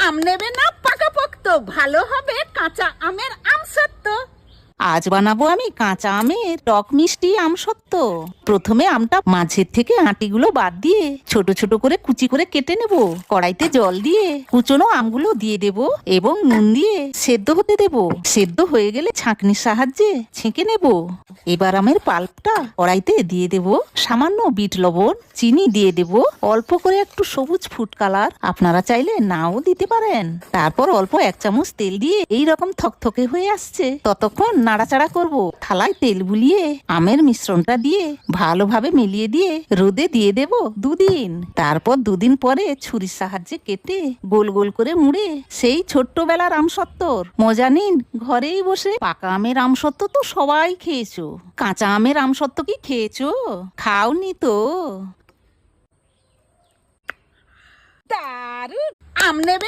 আম নেবে না পাকা পোক্ত? ভালো হবে কাঁচা আমের আমসত্ত্ব। আজ বানাবো আমি কাঁচা আমের টক মিষ্টি আমসত্ত্ব। প্রথমে আমটা মাঝের থেকে আঁটিগুলো বাদ দিয়ে ছোট ছোট করে কুচি করে কেটে নেব। কড়াইতে জল দিয়ে কুচনো আমগুলো দিয়ে দেব এবং নুন দিয়ে সেদ্ধ হতে দেব। সেদ্ধ হয়ে গেলে ছাঁকনির সাহায্যে ছেঁকে নেব। এবার আমের পাল্পটা কড়াইতে দিয়ে দেব, সামান্য বিট লবণ, চিনি দিয়ে দেব, অল্প করে একটু সবুজ ফুড কালার, আপনারা চাইলে নাও দিতে পারেন। তারপর অল্প 1 চামচ তেল দিয়ে এই রকম থকথকে হয়ে আসছে ততক্ষণ নাড়াচাড়া করব। থালায় তেল বুলিয়ে আমের মিশ্রণটা দিয়ে ভালোভাবে মিলিয়ে দিয়ে রোদে দিয়ে দেব 2 দিন। তারপর 2 দিন পরে ছুরির সাহায্যে কেটে গোল গোল করে মুড়ে সেই ছোট্টবেলার আমসত্ত্বর মজা নিন ঘরেই বসে। পাকা আমের আমসত্ত্ব তো সবাই খেয়েছো, কাঁচা আমের আমসত্ত্ব কি খেয়েছো? খাওনি তো? দারুণ! আম নেবে